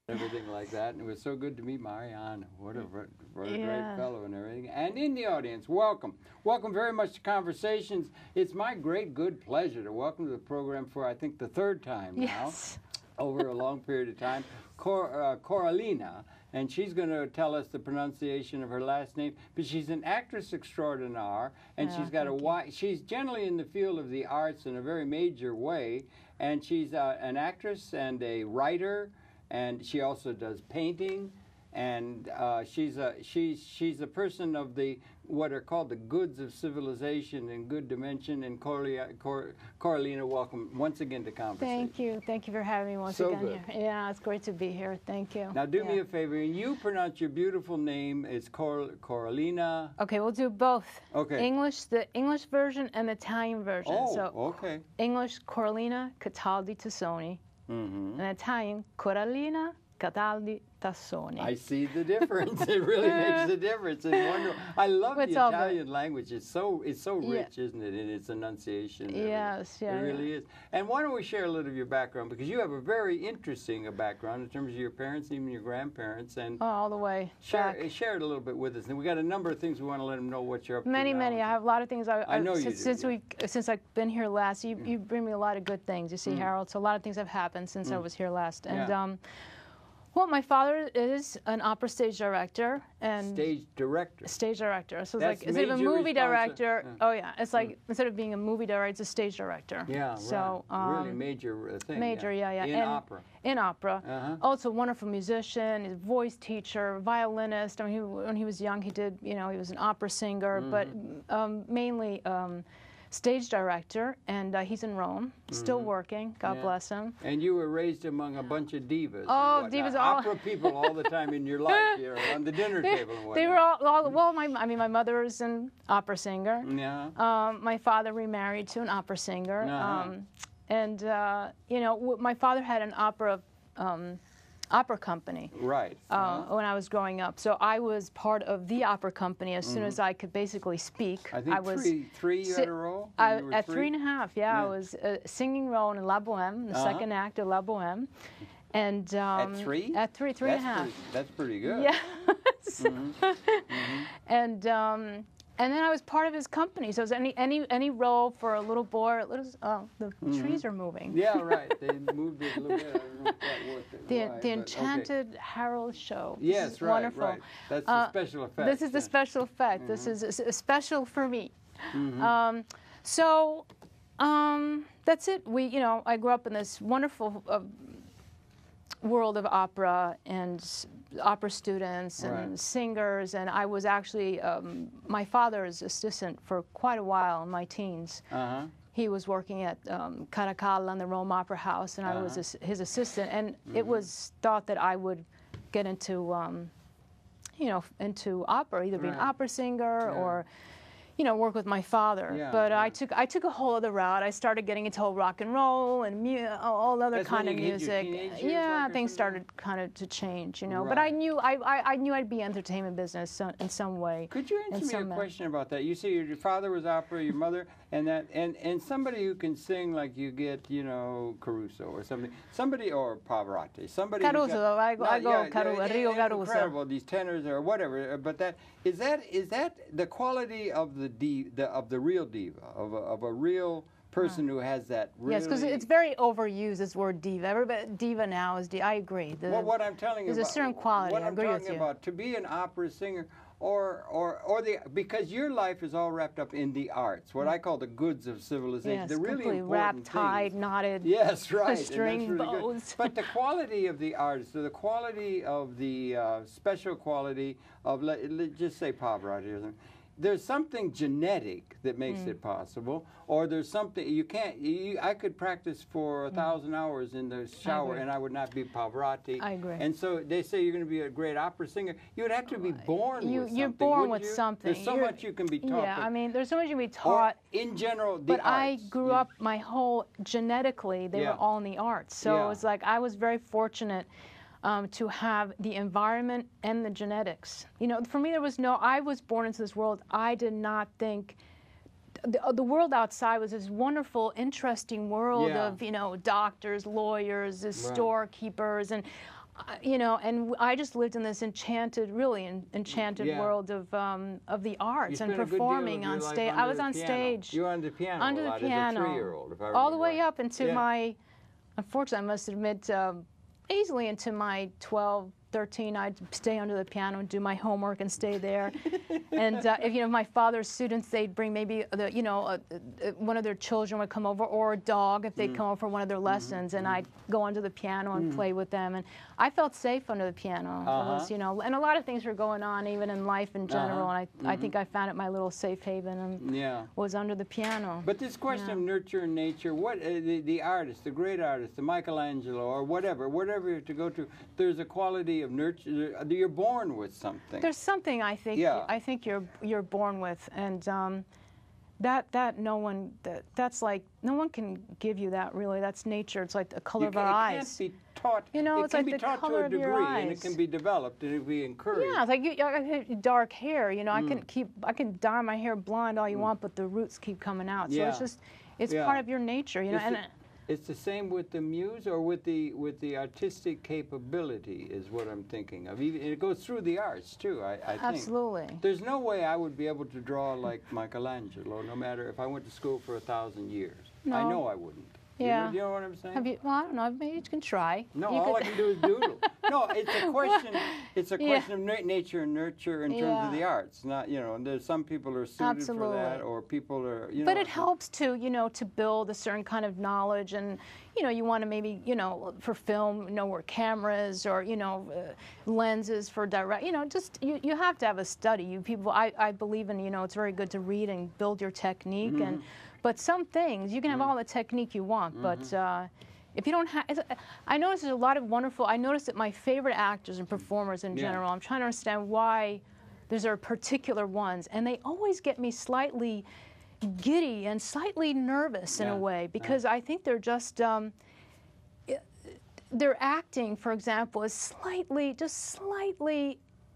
everything like that. And it was so good to meet Mariana. What a great fellow and everything. And in the audience, welcome. Welcome very much to Conversations. It's my great good pleasure to welcome to the program for, I think, the third time now, over a long period of time, Coralina. And she's going to tell us the pronunciation of her last name. But she's an actress extraordinaire, and she's got she's generally in the field of the arts in a very major way. And she's an actress and a writer, and she also does painting. And she's a person of the what are called the goods of civilization and good dimension. And Coralina, welcome once again to Conversation. Thank you for having me once again here. Yeah, it's great to be here. Thank you. Now do me a favor, and you pronounce your beautiful name. It's Coralina. Okay, we'll do both. Okay. The English version and the Italian version. Oh, so okay. English, Coralina Cataldi Tassoni, and Italian, Coralina Cataldi Tassoni. I see the difference. It really makes a difference. It's wonderful. I love the Italian language. It's so rich, isn't it, in its enunciation? Yes, It really is. And why don't we share a little of your background, because you have a very interesting background in terms of your parents, even your grandparents, and all the way share it a little bit with us. And we got a number of things we want to let them know what you're up to. Many. I have a lot of things. I know you do. Since I've been here last, you bring me a lot of good things. You see, Harold. So a lot of things have happened since I was here last, and. Well, my father is an opera stage director and stage director. So it's like instead of a movie director, it's like instead of being a movie director, it's a stage director. Yeah, so really major thing. In opera. Also, a wonderful musician, he's a voice teacher, violinist. I mean, when he was young, he did he was an opera singer, but mainly. Stage director, and he's in Rome, still working. God bless him. And you were raised among a bunch of divas. Oh, divas! Opera people all the time in your life, on the dinner table and whatnot. They were all well. My mother is an opera singer. Yeah. My father remarried to an opera singer, and my father had an opera company. Right. When I was growing up. So I was part of the opera company as soon as I could basically speak. I think I was three you had a role? At 3.5, I was a singing role in La Bohème, the second act of La Bohème. And at 3? At 3.5. That's pretty good. Yeah. And then I was part of his company. So it was any role for a little boy. The trees are moving. Yeah, right. They moved it a little bit. I don't know if that worked. The Enchanted Harold Show. Yes, right. Wonderful. Right. That's the special effect. This is the special effect. This is special for me. That's it. I grew up in this wonderful world of opera and opera students and singers, and I was actually my father's assistant for quite a while in my teens. He was working at Caracalla in the Rome Opera House, and I was his assistant, and it was thought that I would get into into opera, either be an opera singer or work with my father. But I took a whole other route. I started getting into rock and roll and all other kind of music. Things started kind of to change, But I knew I'd be entertainment business in some way. Could you answer me a question about that? You say your father was opera, your mother, and somebody who can sing like you get, Caruso or somebody or Pavarotti, somebody. Caruso, I go Caruso, Rio Caruso. Incredible, these tenors or whatever. But is that the quality of the real diva, of a real person who has that really... Yes, because it's very overused, this word diva. Everybody, diva now is I agree. Well, what I'm telling you there's a certain quality. What I agree with you. I'm talking about, to be an opera singer, because your life is all wrapped up in the arts, what I call the goods of civilization. Yes, the really completely important wrapped, tied, knotted. Yes, right. String really bows. But the quality of the artist, the quality of the special quality of, let's just say Pavarotti or something. There's something genetic that makes it possible, or there's something you can't. I could practice for 1,000 hours in the shower, and I would not be Pavarotti. I agree. And so they say you're going to be a great opera singer. You would have to be born with something. You're born with something. There's so much you can be taught. Yeah, I mean, there's so much you can be taught. In general, but I grew up my whole genetically. They were all in the arts, so it was like I was very fortunate. To have the environment and the genetics. For me, there was I was born into this world. I did not think, the world outside was this wonderful, interesting world of, doctors, lawyers, storekeepers, and you know, and I just lived in this enchanted, really enchanted world of the arts and performing on stage. I was on stage. You were on the piano under a lot the piano, as a 3-year-old, if I remember all the way right. up into my. Unfortunately, I must admit, easily into my 12, 13, I'd stay under the piano and do my homework and stay there. And if you know my father's students, they'd bring maybe one of their children would come over, or a dog if they'd come over for one of their lessons, and I'd go under the piano and play with them. And I felt safe under the piano. It was, you know, and a lot of things were going on even in life in general. And I think I found it my little safe haven and was under the piano. But this question of nurture and nature, what the artist, the great artist, the Michelangelo or whatever you have to go to, there's a quality of nurture. You're born with something. There's something I think. I think you're born with, and that no one that's like no one can give you that really. That's nature. It's like the color of our eyes. It can't be taught. You know, it's like the color of your eyes. It can be taught to a degree, and it can be developed, and it can be encouraged. Yeah, it's like I have dark hair. You know, I can dye my hair blonde all you want, but the roots keep coming out. So it's part of your nature. You know, it's the same with the muse, or with the artistic capability, is what I'm thinking of. Even it goes through the arts too. I think. Absolutely. There's no way I would be able to draw like Michelangelo, no matter if I went to school for 1,000 years. No. I know I wouldn't. Yeah. You know what I'm saying? Well, I don't know. Maybe you can try. No, all I can do is doodle. No, it's a question. It's a question of nature and nurture in terms of the arts. Not, you know, and there's some people are suited for that, or people are, you know. But it helps to, you know, to build a certain kind of knowledge, and you know, you want to maybe, you know, for film, know where cameras or lenses for direct. You know, just you have to have a study. You people, I believe in. You know, it's very good to read and build your technique and. But some things, you can have all the technique you want, but if you don't have, I notice there's a lot of wonderful, I noticed that my favorite actors and performers in general, I'm trying to understand why there are particular ones, and they always get me slightly giddy and slightly nervous in a way, because I think they're just, their acting, for example, is slightly,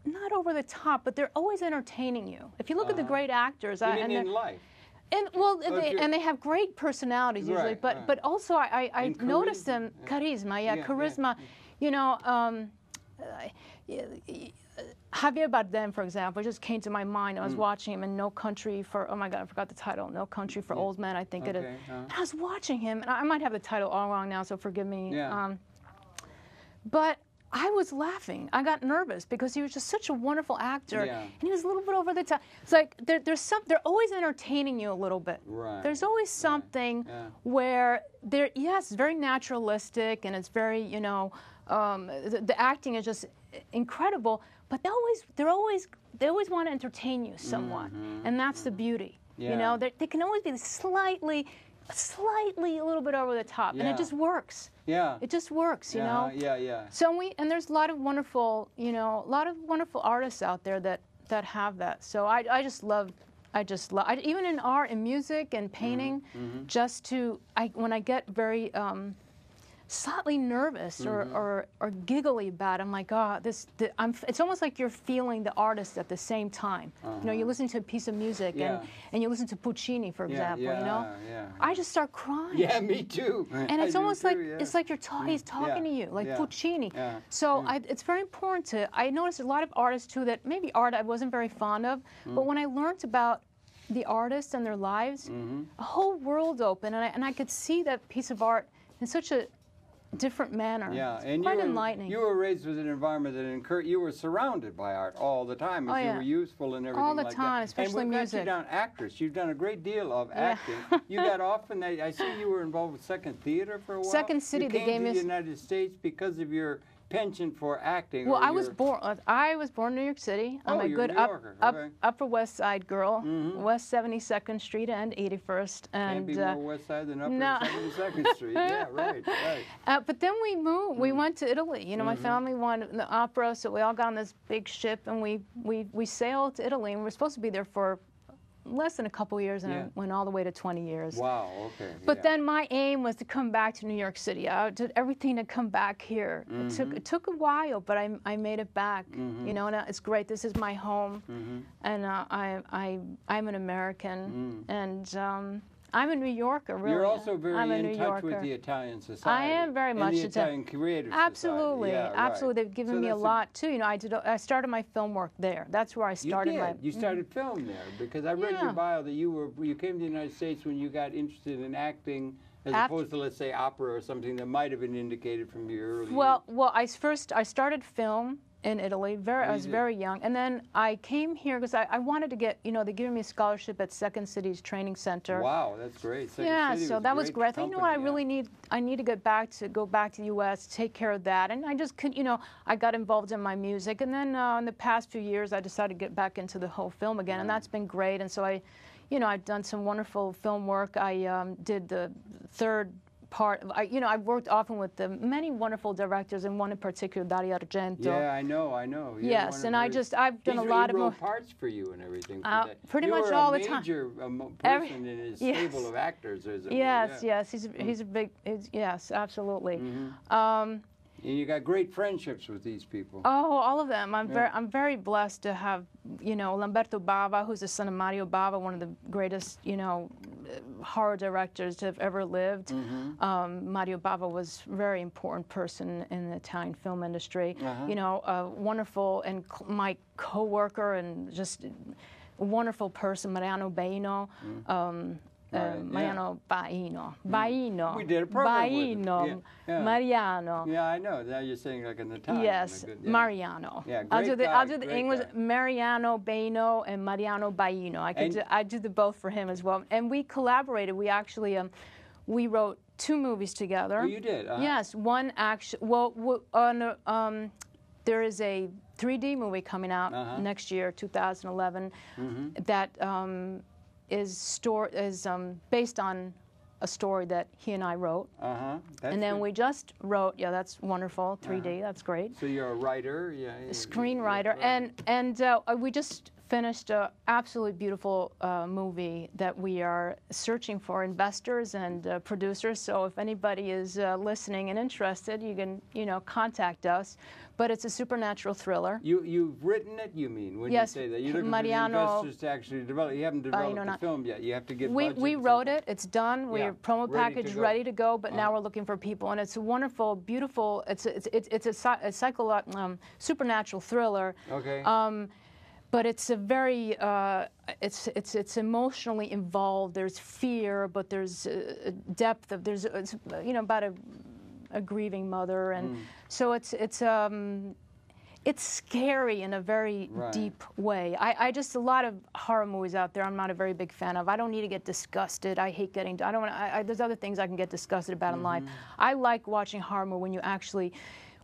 not over the top, but they're always entertaining you. If you look at the great actors. In life. And and they have great personalities usually, but also I noticed them charisma, charisma. You know, Javier Bardem, for example, just came to my mind. I was watching him in No Country for, oh my God, I forgot the title. No Country for Old Men, I think it is. And I was watching him, and I might have the title all wrong now, so forgive me. But I was laughing. I got nervous because he was just such a wonderful actor, and he was a little bit over the top. It's like they're always entertaining you a little bit. Right. There's always something where it's very naturalistic, and it's very, you know, the acting is just incredible. But they always want to entertain you somewhat, and that's the beauty. You know, they can always be slightly a little bit over the top, and it just works. It just works, you know. So there's a lot of wonderful, you know, artists out there that have that. So I just love, even in art and music and painting, when I get very slightly nervous or giggly about it, I'm like, it's almost like you're feeling the artist at the same time. You know, you listen to a piece of music and you listen to Puccini, for example, you know? I just start crying. Yeah, me too. And it's almost like, it's like he's talking to you, like Puccini. So it's very important I noticed a lot of artists too that maybe art I wasn't very fond of, but when I learned about the artists and their lives, a whole world opened, and I could see that piece of art in such a different manner. And quite enlightening. You were raised with an environment that encouraged. You were surrounded by art all the time, as you were useful and everything all the like time, that. especially and music. And we've got you down actress. You've done a great deal of acting. You got off, and I see you were involved with Second Theater for a while. Second City, you came to the United States because of your penchant for acting. Well, I was born in New York City. I'm a good Upper West Side girl. West 72nd Street and 81st. And can't be more West Side than Upper 72nd Street. Yeah, right. But then we moved. We went to Italy. You know, my family wanted the opera, so we all got on this big ship, and we sailed to Italy, and we were supposed to be there for less than a couple of years, and I went all the way to 20 years. Wow, okay. But then my aim was to come back to New York City. I did everything to come back here. It took a while, but I made it back. You know, and it's great. This is my home, and I'm an American, and I'm a New Yorker, really. You're also very I'm a in New touch Yorker. with the Italian society. I am very much and the Italian Creative Absolutely, Society. Yeah, absolutely. Right. They've given me a lot too. You know, I started my film work there. That's where I started. You started film there because I read in your bio that you came to the United States when you got interested in acting, as opposed to, let's say, opera or something that might have been indicated from your early years. Well, I started film in Italy. I was very young, and then I came here because I wanted to get, you know, they gave me a scholarship at Second City's training center. Wow, that's great. So that was great. I thought, you know what, I need to go back to the U.S., take care of that, and I just could, you know, I got involved in my music, and then in the past few years, I decided to get back into the whole film again, and that's been great. And so I've done some wonderful film work. I did the third part. I've worked often with many wonderful directors, and one in particular, Dario Argento. Yeah, I know. Yes, and I've done a lot of parts for you and everything. Pretty much all the time. You were a major person in his stable of actors. Yes, he's a big. Yes, absolutely. And you got great friendships with these people. Oh, all of them. I'm very blessed to have, you know, Lamberto Bava, who's the son of Mario Bava, one of the greatest, you know, horror directors to have ever lived. Mario Bava was a very important person in the Italian film industry. You know, wonderful, and my co-worker and just a wonderful person, Mariano Baino. Mariano Baino. We did a program with him. Mariano. Yeah, I know. Now you're saying like an Italian. Yes, Mariano. Yeah, I'll do the English. Mariano Baino and Mariano Baino. I do the both for him as well. And we collaborated. We actually we wrote 2 movies together. Oh, you did? Yes, one actually. There is a 3D movie coming out next year, 2011, that is based on a story that he and I wrote. And then we just wrote, that's wonderful, 3D, that's great. So you're a writer? Screenwriter. And we just finished an absolutely beautiful movie that we are searching for investors and producers. So if anybody is listening and interested, you can, you know, contact us. But it's a supernatural thriller. You've written it, you mean, when you say that? You're looking for the investors to actually develop. You haven't developed the film yet. You have to get budgets. We wrote it. It's done. We're promo package ready to go. But now we're looking for people, and it's a wonderful, beautiful. It's a supernatural thriller. Okay. But it's a very, it's emotionally involved. There's fear, but there's depth of, it's, you know, about a grieving mother, and so it's scary in a very deep way. I just, a lot of horror movies out there I'm not a very big fan of. I don't need to get disgusted. I hate getting, there's other things I can get disgusted about in life. I like watching horror movie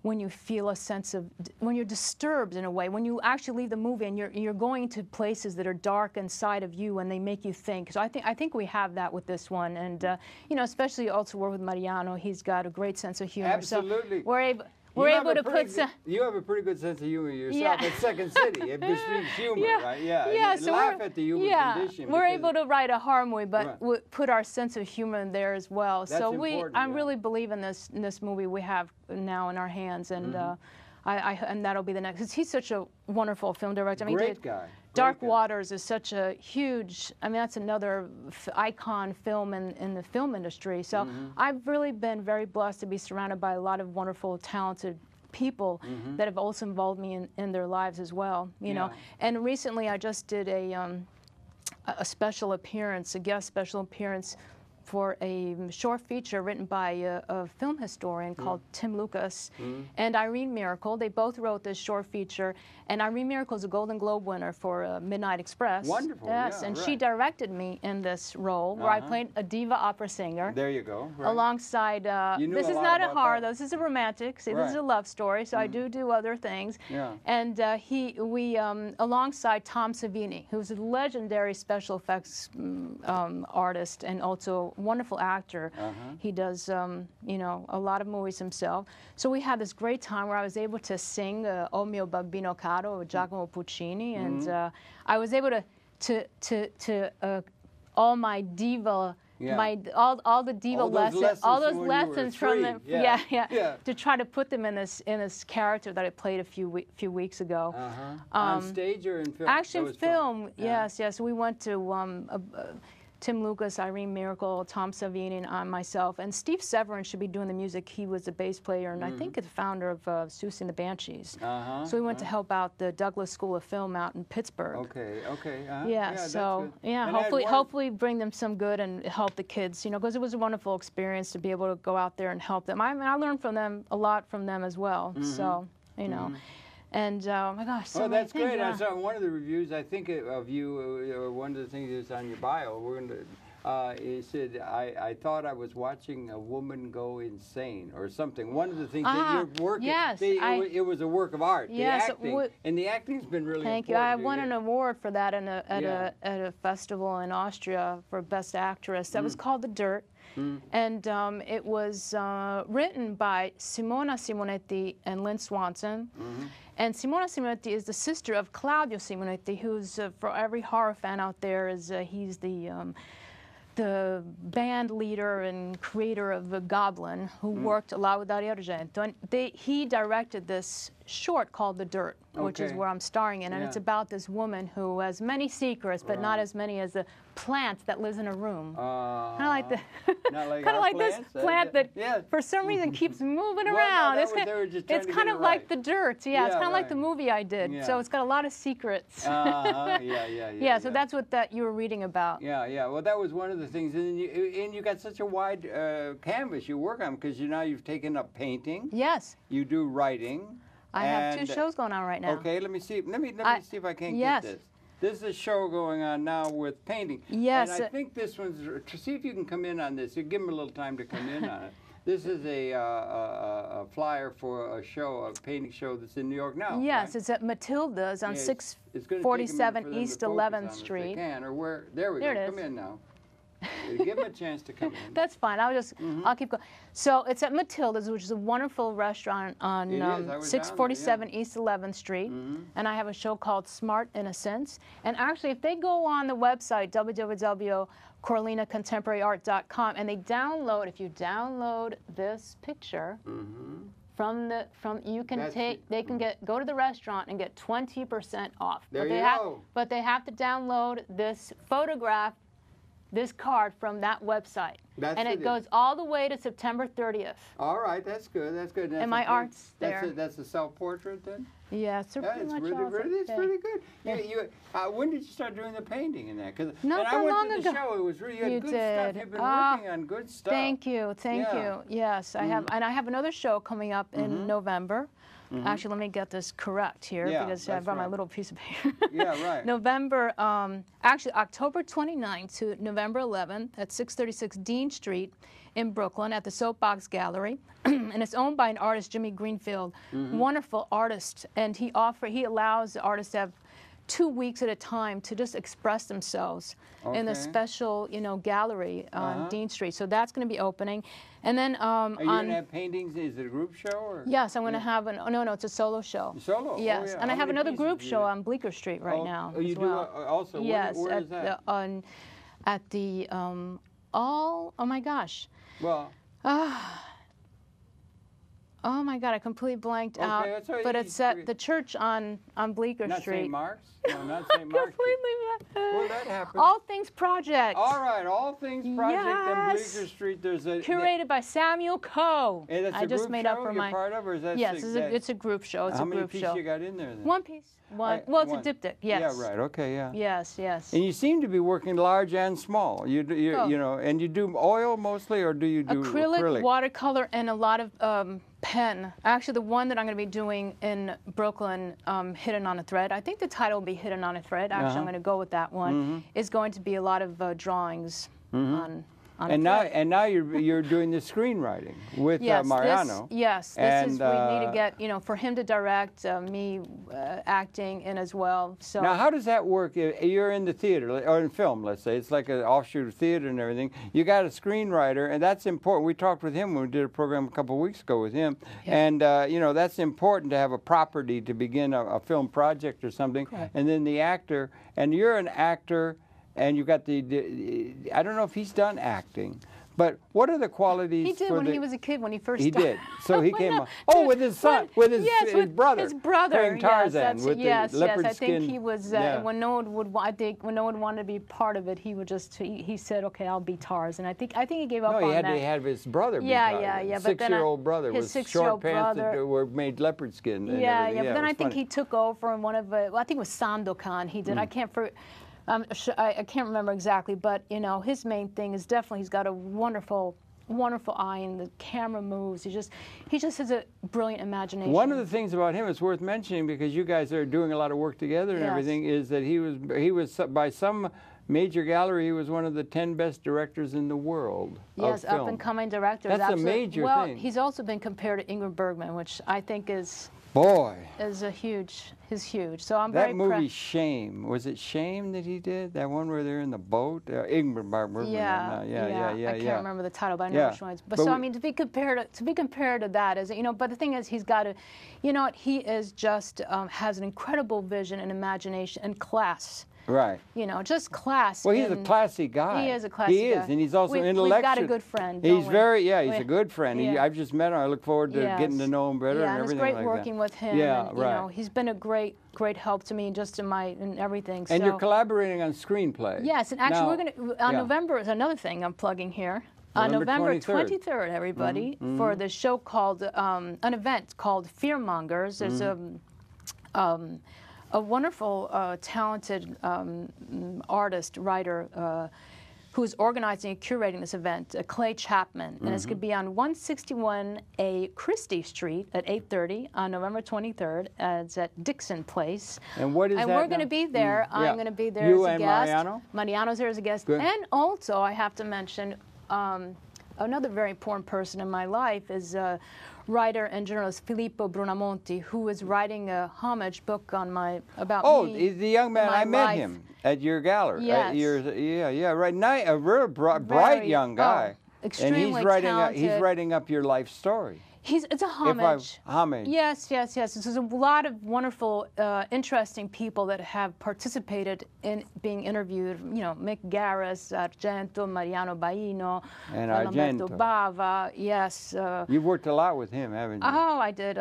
when you feel a sense of, when you're disturbed in a way, when you actually leave the movie and you're going to places that are dark inside of you and they make you think. So I think we have that with this one, and you know, especially also work with Mariano. He's got a great sense of humor. Absolutely. So we're able to put some. You have a pretty good sense of humor yourself at Second City. It speaks humor, right? Yeah. So laugh at the human condition. We're able to write a horror movie, but we put our sense of humor in there as well. That's important, I really believe in this movie we have now in our hands, and and that'll be the next. 'Cause he's such a wonderful film director. I mean, great guy. Dark Waters is such a huge, I mean, that's another icon film in the film industry. So I've really been very blessed to be surrounded by a lot of wonderful, talented people that have also involved me in their lives as well, you know. And recently I just did a special appearance, a guest special appearance for a short feature written by a film historian called Tim Lucas and Irene Miracle. They both wrote this short feature, and Irene Miracle is a Golden Globe winner for Midnight Express. Wonderful. Yes, and she directed me in this role where I played a diva opera singer. There you go. Alongside, this is not a horror though, this is a romantic, this is a love story, so I do other things. And we alongside Tom Savini, who's a legendary special effects artist and also wonderful actor. He does, you know, a lot of movies himself. So we had this great time where I was able to sing O mio bambino caro with Giacomo Puccini, and I was able to all my diva, all the diva lessons, all those lessons from the to try to put them in this character that I played a few weeks ago. On stage or in film? Actually, in film. Yes. We went to Tim Lucas, Irene Miracle, Tom Savini, and myself. And Steve Severin should be doing the music. He was the bass player, and I think the founder of Susie and the Banshees. So we went to help out the Douglas School of Film out in Pittsburgh. Okay, okay. Yeah, so, yeah, hopefully bring them some good and help the kids, you know, because it was a wonderful experience to be able to go out there and help them. I mean, I learned from them a lot from them as well, so, you know. And, oh my gosh, so that's many great. things, I saw one of the reviews, I think, of you, or one of the things that's on your bio, it said, I thought I was watching a woman go insane, or something. One of the things that you're working, it was a work of art, the acting, and the acting's been really important. Thank you. I won an award for that at a festival in Austria for Best Actress. That was called The Dirt. And it was written by Simona Simonetti and Lynn Swanson. And Simona Simonetti is the sister of Claudio Simonetti, who's, for every horror fan out there, he's the band leader and creator of Goblin, who worked a lot with Dario Argento. And he directed this short called The Dirt, which is where I'm starring in. And it's about this woman who has many secrets, but not as many as the plant that lives in a room. Kind of like this plant that for some reason keeps moving around. It's kind of like The Dirt. Yeah, it's kind of like the movie I did. So it's got a lot of secrets. Yeah, so that's what you were reading about. Yeah. Well, that was one of the things. And you got such a wide canvas you work on, because now you've taken up painting. Yes. You do writing. I have 2 shows going on right now. Okay, let me see. Let me see if I can get this. This is a show going on now with painting. Yes. And I think this one's, see if you can come in on this. You give them a little time to come in on it. This is a flyer for a painting show that's in New York now. Yes, right? It's at Matilda's on 647 East 11th Street. There we go. Come in now. Give them a chance to come in. That's fine. I'll keep going. So it's at Matilda's, which is a wonderful restaurant on 647 East 11th Street. And I have a show called Smart in a Sense. And actually, if they go on the website, www.coralinacontemporaryart.com, and if you download this picture, they can go to the restaurant and get 20% off. But they have to download this photograph, this card from that website. And it goes all the way to September 30th. All right, that's good. That's good. And my art's there. That's a self-portrait then? Yeah, it's pretty much it's pretty good. Yeah. When did you start doing the painting in that? Not I went long to the show. It was really good stuff. You've been working on good stuff. Thank you. Yes, I have, and I have another show coming up in November. Actually, let me get this correct here, because I brought my little piece of paper. November, actually October 29th to November 11th at 636 Dean Street in Brooklyn at the Soapbox Gallery. And it's owned by an artist, Jimmy Greenfield, wonderful artist. And he allows the artists to have 2 weeks at a time to just express themselves in the special, gallery on Dean Street. So that's going to be opening. And then are you going to have paintings? Is it a group show? Or? Yes, I'm going to have no, it's a solo show. Solo? Yes, and I have another group show on Bleecker Street right now. Oh, you do also? Yes, where is that? Oh my gosh. Well. Oh my God, I completely blanked out. But it's at the church on Bleecker Street. Not St. Mark's? No, not St. Mark's. Completely. Well, that happened. All Things Project. All right, All Things Project on Bleecker Street. Curated by Samuel Coe. And that's a group show you're part of, or is that? Yes, it's a group show. It's a group show. How many pieces you got in there then? One piece. Well, it's a diptych. Yes. Yeah, right. Okay, yeah. Yes. And you seem to be working large and small. You know, and you do oil mostly, or do you do acrylic? Watercolor, and a lot of pen. Actually, the one that I'm going to be doing in Brooklyn, Hidden on a Thread. I think the title will be Hidden on a Thread. Actually, I'm going to go with that one. Is going to be a lot of drawings on. And now you're doing the screenwriting with Mariano. We need to get, for him to direct, me acting in as well. So now, how does that work? You're in the theater or in film, let's say. It's like an offshoot of theater and everything. You got a screenwriter, and that's important. We talked with him when we did a program a couple of weeks ago with him, and that's important to have a property to begin a film project or something. Correct. And then the actor, and you're an actor. And you got I don't know if he's done acting, But what are the qualities? He did when he was a kid, when he first He started. did. So he came on. Oh, with his son, with his brother. His brother, playing Tarzan with yes, the leopard I skin. think he was. When no one would, I think when no one wanted to be part of it, he would just. He said, "Okay, I'll be Tarzan." I think he gave up on that. No, he had his brother. Be Yeah. But 6-year-old brother with short pants that were made leopard skin. And yeah. everything. But then I think he took over in one of. Well, I think it was Sandokan. He did. I can't remember exactly, but you know, his main thing is definitely he's got a wonderful eye, and the camera moves. He just has a brilliant imagination. One of the things about him it's worth mentioning, because you guys are doing a lot of work together and everything, is that he was by some major gallery, he was one of the 10 best directors in the world. Yes, of film. up and coming directors. That's a major thing. Well, he's also been compared to Ingrid Bergman, which I think is huge. So I'm very proud. That movie Shame, was it Shame that he did? That one where they're in the boat? Ingrid Bergman. Yeah. I can't remember the title, but I know which one. But so I mean, to be compared to that is, you know. But the thing is, he's got to, you know, he is just has an incredible vision and imagination and class. Right. You know, just class. Well, he's a classy guy. He is a classy guy. He is, and he's also intellectual. We've got a good friend. He's a good friend. I've just met him. I look forward to getting to know him better and everything like that. Yeah, it's great working with him. Yeah, and, you know, he's been a great help to me just in everything. And you're collaborating on screenplay. Yes, and actually we're going to, on November is another thing I'm plugging here. On November 23rd, everybody, for the show called, an event called Fearmongers. There's a wonderful, talented artist, writer, who's organizing and curating this event, Clay Chapman. And it's going to be on 161A Christie Street at 8:30 on November 23rd. It's at Dixon Place. And what is that? And we're going to be there. I'm going to be there as a guest. Mariano? Mariano's there as a guest. Good. And also, I have to mention, another very important person in my life is writer and journalist Filippo Brunamonti, who is writing a homage book on about me. Oh, he's the young man. I met him at your gallery. Yes. Right. A real bright young guy. Extremely talented. He's writing up your life story. It's a homage. Homage. Yes. There's a lot of wonderful, interesting people that have participated in being interviewed. You know, Mick Garris, Argento, Mariano Baino, and Argento. Bava. Yes. You've worked a lot with him, haven't you? Oh, I did.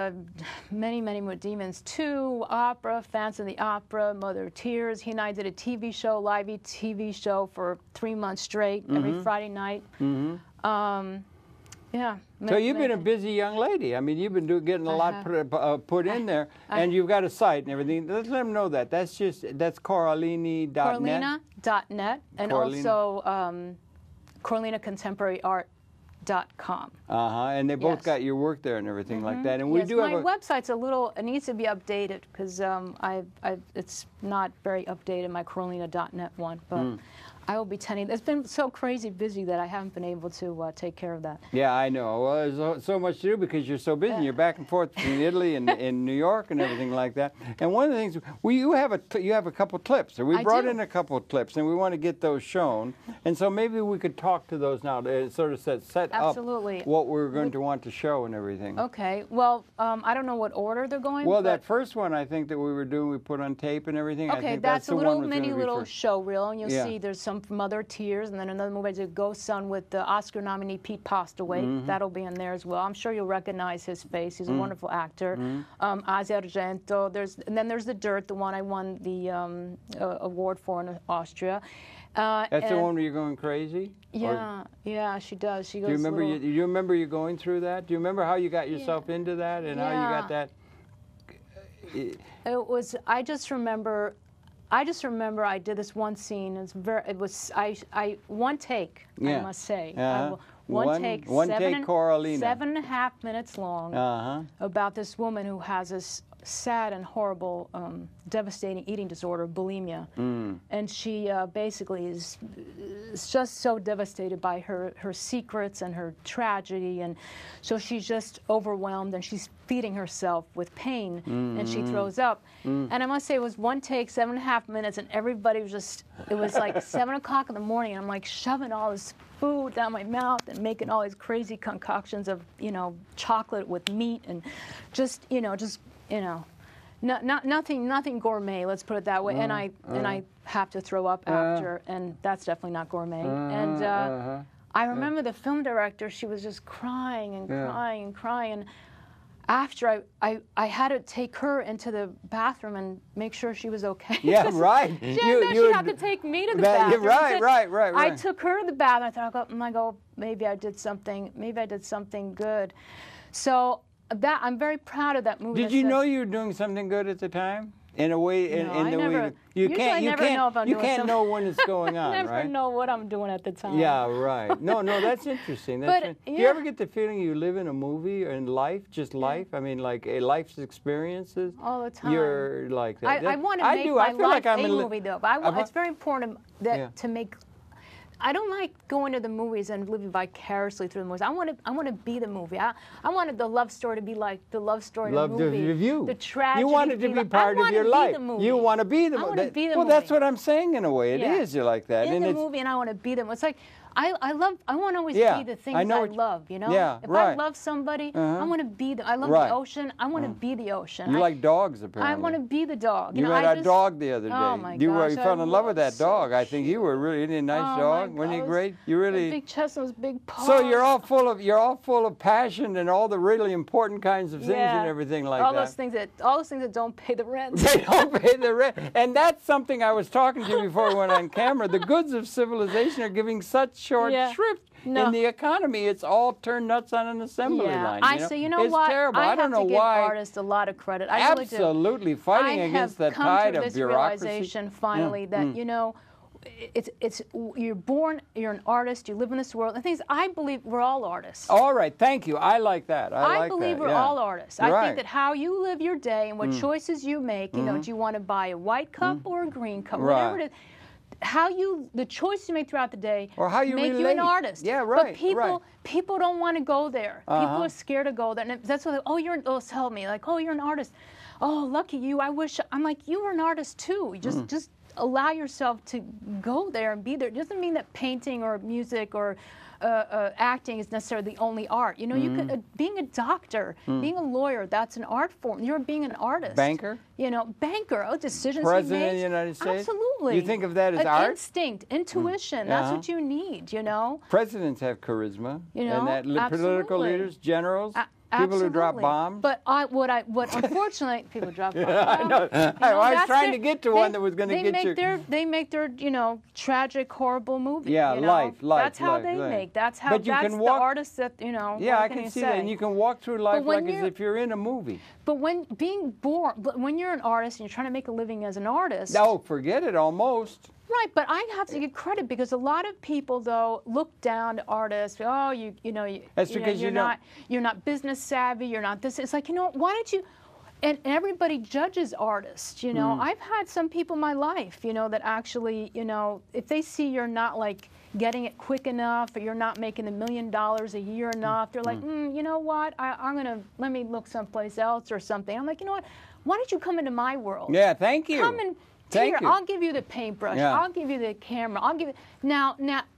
Many with Demons 2, opera, Fans of the Opera, Mother of Tears. He and I did a TV show, live TV show for 3 months straight, every Friday night. Yeah. So you've been a busy young lady. I mean, you've been getting a lot put in there, and you've got a site and everything. Let's let them know that. That's Coralini.net. Coralina.net, and also CoralinaContemporaryArt.com. And they both got your work there and everything like that. And my website's it needs to be updated because it's not very updated, my Coralina.net one, but I will be tending. It's been so crazy busy that I haven't been able to take care of that. Yeah, I know. Well, there's so much to do because you're so busy. You're back and forth between Italy and in New York and everything like that. And one of the things, you have a couple clips. So we brought in a couple of clips, and we want to get those shown. And so maybe we could talk to those now to sort of set up what we're going to want to show and everything. Okay. Well, I don't know what order they're going. Well, that first one I think that we were doing, we put on tape and everything. Okay, I think that's a little mini show reel, and you'll see there's some from Mother of Tears, and then another movie, The Ghost Son, with the Oscar nominee Pete Postlewaite. That'll be in there as well. I'm sure you'll recognize his face. He's a wonderful actor. Asia Argento. And then there's The Dirt, the one I won the award for in Austria. That's the one where you're going crazy? Yeah, she does. She goes. Do you remember you going through that? Do you remember how you got yourself into that and how you got that? It was. I just remember I did this one scene. It was one take. I must say. One take, Coralina. 7.5 minutes long. About this woman who has this sad and horrible, devastating eating disorder, bulimia, and she basically is just so devastated by her secrets and her tragedy, and so she's just overwhelmed, and she's feeding herself with pain, and she throws up. And I must say, it was one take, 7.5 minutes, and everybody was just, it was like 7 o'clock in the morning, and I'm like shoving all this food down my mouth and making all these crazy concoctions of, chocolate with meat, and just nothing gourmet, let's put it that way. And I have to throw up after, and that's definitely not gourmet. And I remember the film director, she was just crying and crying and crying. And after I had to take her into the bathroom and make sure she was okay. Yeah, right. She had to take me to the bathroom. Right. I took her to the bathroom. I thought, maybe I did something good. So I'm very proud of that movie. Did you know you were doing something good at the time? In a way, you can't know when it's going on, I never right? know what I'm doing at the time. Yeah, right. No, that's interesting. Do you ever get the feeling you live in a movie or in life, just life? I mean, like life's experiences. All the time. You're like that. I want to make my life a movie, though. But it's very important to make. I don't like going to the movies and living vicariously through the movies. I want to be the movie. I wanted the love story to be like the love story in the movie. You. The tragedy. You want it to be part of your life. You want to be the movie. I want to be the movie. Well, that's what I'm saying in a way. It is. You're like that. In the movie, and I want to be them. It's like I want to always be the things I love. You know. Yeah, if I love somebody, I want to be them. I love the ocean. I want to be the ocean. You like dogs, apparently. I want to be the dog. You met a dog the other day. Oh my You gosh, fell in love with that dog. I think you were really a nice dog. Wasn't he great? You really. Big chest and those big paws. So you're all full of passion and all the really important kinds of things and everything like all that. All those things that don't pay the rent. They don't pay the rent. And that's something I was talking to you before we went on camera. The goods of civilization are giving such short shrift in the economy. It's all turned nuts on an assembly line. You know it's what? Terrible. I don't know have to why. give artists a lot of credit. I Absolutely really do. Fighting against that tide of bureaucracy. I have come to this realization finally that you're an artist, you live in this world. The thing is, I believe we're all artists. All right, thank you. I like that. I believe we're all artists. I think that how you live your day and what choices you make, do you want to buy a white cup or a green cup, whatever it is, the choice you make throughout the day or how you make relate. you an artist. Yeah, right. But people don't want to go there. People are scared to go there. And that's what tell me, like, you're an artist. Oh, lucky you. I'm like, you were an artist too. Just allow yourself to go there and be there. It doesn't mean that painting or music or acting is necessarily the only art. You could being a doctor, being a lawyer, that's an art form. You're being an artist. Banker? Banker. Decisions President you make. of the United States? Absolutely. You think of that as art? Instinct, intuition. That's what you need, Presidents have charisma. And that absolutely. Political leaders, generals. People who drop bombs. But unfortunately, people drop bombs. I know. I was trying to get to one that was going to get you. They make their, tragic, horrible movies. Yeah, life. That's how they make. That's how. But that's the artists that Yeah, I can see that, and you can walk through life like as if you're in a movie. But when you're an artist and you're trying to make a living as an artist. No, forget it. Almost. Right, but I have to give credit because a lot of people though look down to artists. Oh, you're not business savvy. You're not this. It's like why don't you? And everybody judges artists. I've had some people in my life, that actually, if they see you're not like getting it quick enough or you're not making $1 million a year enough, they're like, you know what? Let me look someplace else or something. I'm like, you know what? Why don't you come into my world? Yeah, thank you. Come and. Here, I'll give you the paintbrush. Yeah. I'll give you the camera. I'll give you now.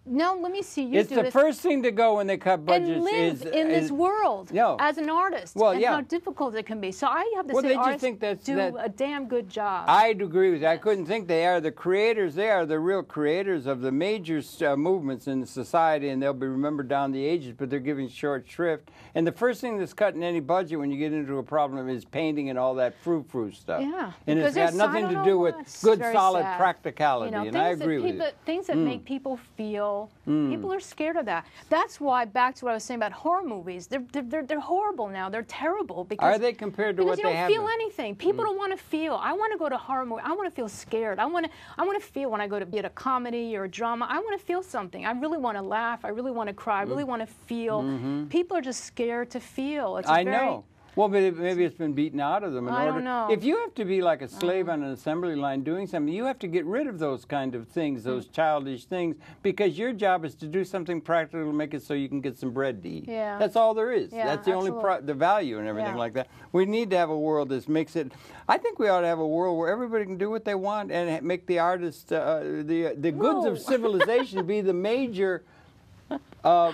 Let me see you it's do the this. first thing to go when they cut budgets. And live in this world as an artist. Well, and how difficult it can be. So I have to say, artists do a damn good job. I'd agree with you. I couldn't think they are the creators. They are the real creators of the major movements in society, and they'll be remembered down the ages. But they're giving short shrift. And the first thing that's cut in any budget when you get into a problem is painting and all that frou-frou stuff. Yeah, and it's got nothing to do with good, solid practicality. And I agree with you. Things that make people feel. People are scared of that. That's why, back to what I was saying about horror movies, they're horrible now. They're terrible because are they compared to what they have? Because you don't feel anything. People don't want to feel. I want to go to a horror movie. I want to feel scared. I want to feel when I go to be at a comedy or a drama. I want to feel something. I really want to laugh. I really want to cry. I really want to feel. People are just scared to feel. I know. Well, maybe it's been beaten out of them. I don't know. If you have to be like a slave on an assembly line doing something, you have to get rid of those kind of things, those childish things, because your job is to do something practical to make it so you can get some bread to eat. Yeah. That's all there is. Yeah, that's the only the value and everything like that. We need to have a world that makes it. I think we ought to have a world where everybody can do what they want and make the artists, the goods of civilization be the major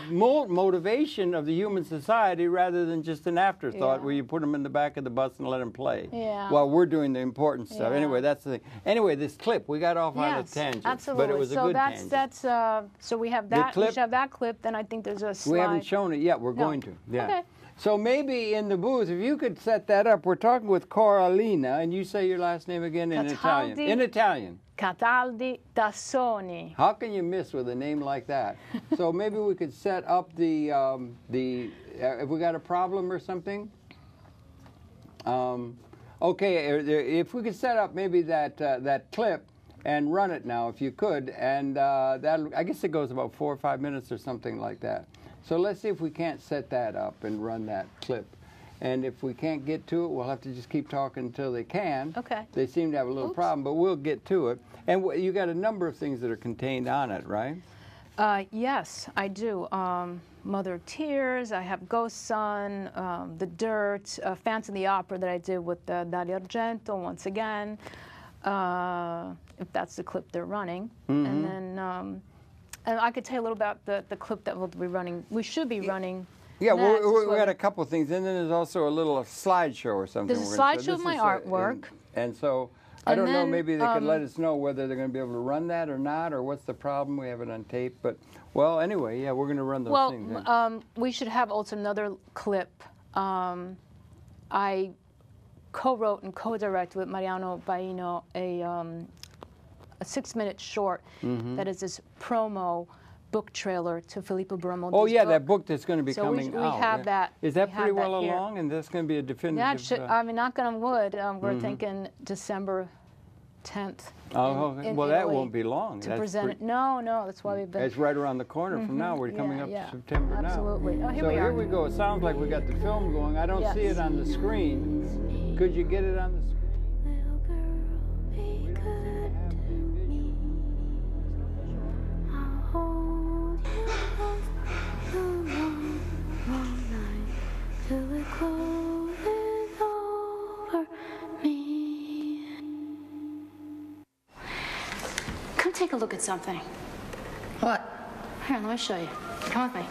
motivation of the human society rather than just an afterthought where you put them in the back of the bus and let them play while we're doing the important stuff. Anyway, that's the thing. Anyway, this clip, we got off on a tangent, absolutely. but it was a good tangent. So we have that. We should have that clip. Then I think there's a slide. We haven't shown it yet. We're going to. Yeah. Okay. So maybe in the booth, if you could set that up, we're talking with Coralina, and you say your last name again in Italian. In Italian. Cataldi Tassoni. How can you miss with a name like that? So maybe we could set up the if we got a problem or something. Okay, if we could set up maybe that clip and run it now, if you could, and that I guess it goes about 4 or 5 minutes or something like that. So let's see if we can't set that up and run that clip. And if we can't get to it, we'll have to just keep talking until they can. Okay. They seem to have a little problem, but we'll get to it. And you got a number of things that are contained on it, right? Yes, I do. Mother of Tears, I have Ghost Son, The Dirt, Phantom of the Opera that I did with Dario Argento once again, if that's the clip they're running. And then and I could tell you a little about the clip that we'll be running. We should be running. Yeah, we got a couple of things, and then there's also a little slideshow or something. There's a slideshow of my artwork. And so I don't know, maybe they could let us know whether they're going to be able to run that or not, or what's the problem. We have it on tape. But, well, anyway, yeah, we're going to run those things. Well, we should have also another clip. I co-wrote and co-directed with Mariano Baino a 6-minute short that is this promo book trailer to Filippo Baramonti's Oh, yeah, book. That book that's going to be coming out. We have that. Is that pretty well along? And that's going to be a definitive... Yeah, I mean, knock on wood, we're thinking December 10th. Oh, well, that won't be long. To present it. No, that's why we've been... It's right around the corner from now. We're coming up to September now. Absolutely. Oh, so here we go. It sounds like we got the film going. I don't see it on the screen. Could you get it on the screen? Take a look at something. What? Here, let me show you. Come with me.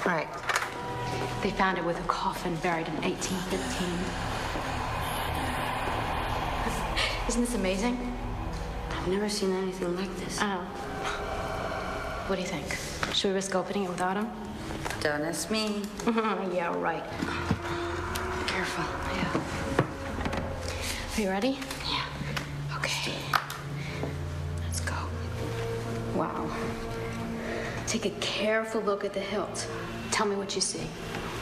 All right. They found it with a coffin buried in 1815. Isn't this amazing? I've never seen anything like this. I know. What do you think? Should we risk opening it without him? Don't ask me. Yeah, right. Be careful. Yeah. Are you ready? Yeah. Okay. Wow. Take a careful look at the hilt. Tell me what you see.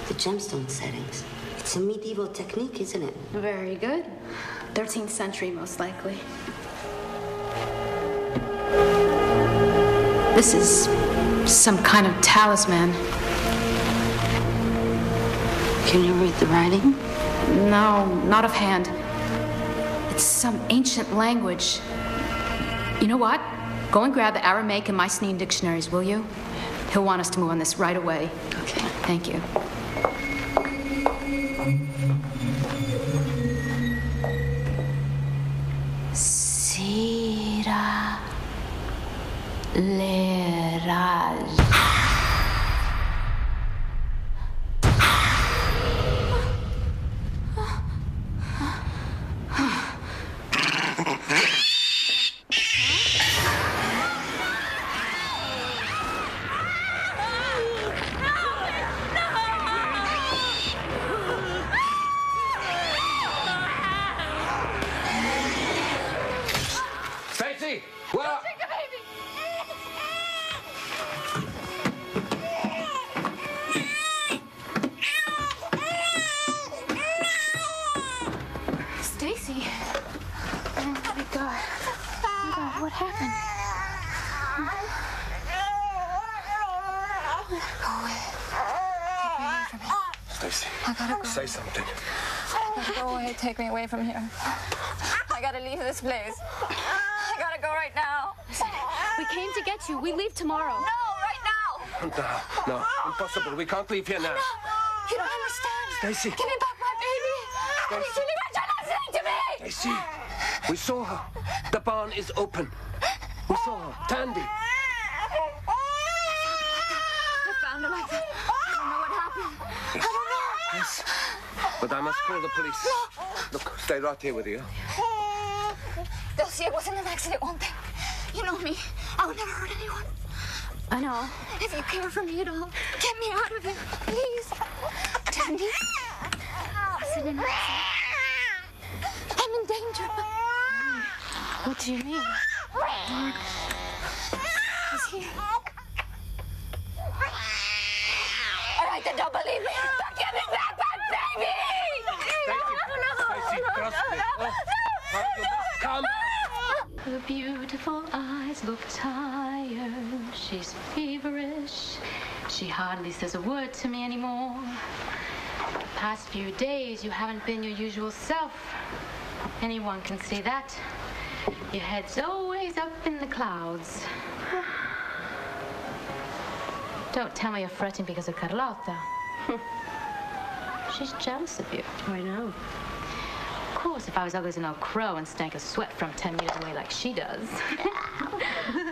The gemstone settings. It's a medieval technique, isn't it? Very good. 13th century, most likely. This is some kind of talisman. Can you read the writing? No, not offhand. It's some ancient language. You know what? Go and grab the Aramaic and Mycenaean dictionaries, will you? He'll want us to move on this right away. Okay. Thank you. Sira Leraj. Say something. I gotta go away. Take me away from here. I gotta leave this place. I gotta go right now. We came to get you. We leave tomorrow. No, right now. No, impossible. We can't leave here now. No, you don't understand. Stacy. Give me back my baby. Stacy. You're not listening to me. Stacy, we saw her. The barn is open. We saw her. Tandy. I found Yes. But I must call the police. Look, stay right here with you. They'll see it wasn't an accident, won't they? You know me. I would never hurt anyone. I know. If you care for me at all, get me out of here, please. Daddy. Wasn't an accident. I'm in danger. What do you mean? He's here. All right, then don't believe me. But give me back my baby! Stacy, trust me. Oh, you must calm down. Her beautiful eyes look tired. She's feverish. She hardly says a word to me anymore. The past few days, you haven't been your usual self. Anyone can see that. Your head's always up in the clouds. Don't tell me you're fretting because of Carlotta. She's jealous of you. I know. Of course, if I was ugly as an old crow and stank of sweat from 10 meters away like she does,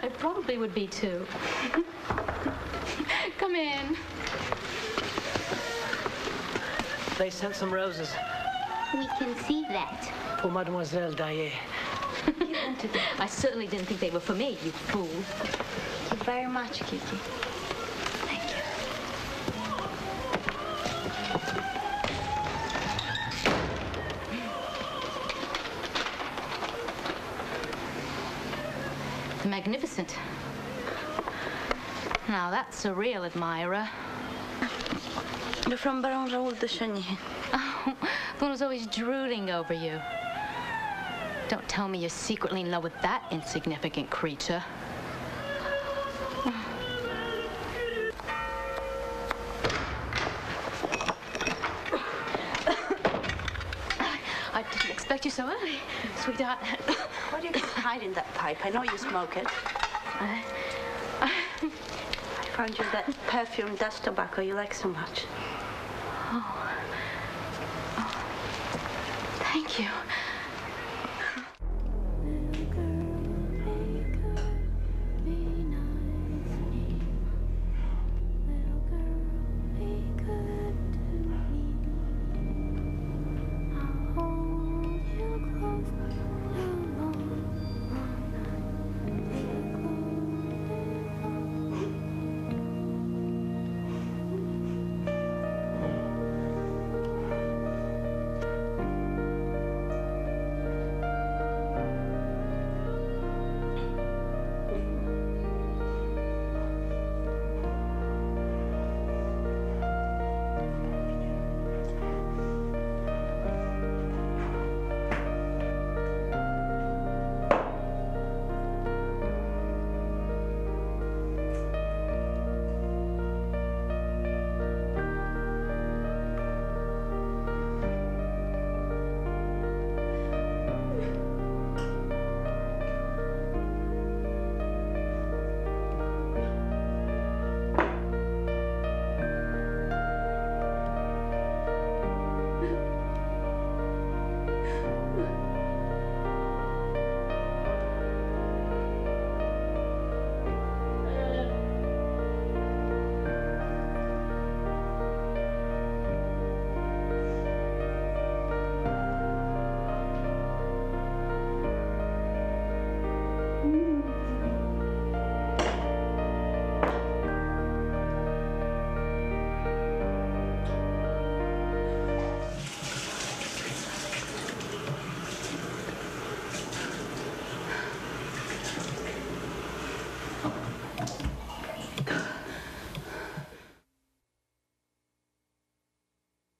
I probably would be too. Come in. They sent some roses. We can see that. For Mademoiselle Daae. I certainly didn't think they were for me, you fool. Thank you very much, Kiki. Thank you. The Magnificent. Now that's a real admirer. You're from Baron Raoul de Chenier. Oh, the one who's always drooling over you. Don't tell me you're secretly in love with that insignificant creature. I didn't expect you so early, sweetheart. Why do you hide in that pipe? I know you smoke it. I found you that perfume dust tobacco you like so much. Oh. Oh. Thank you.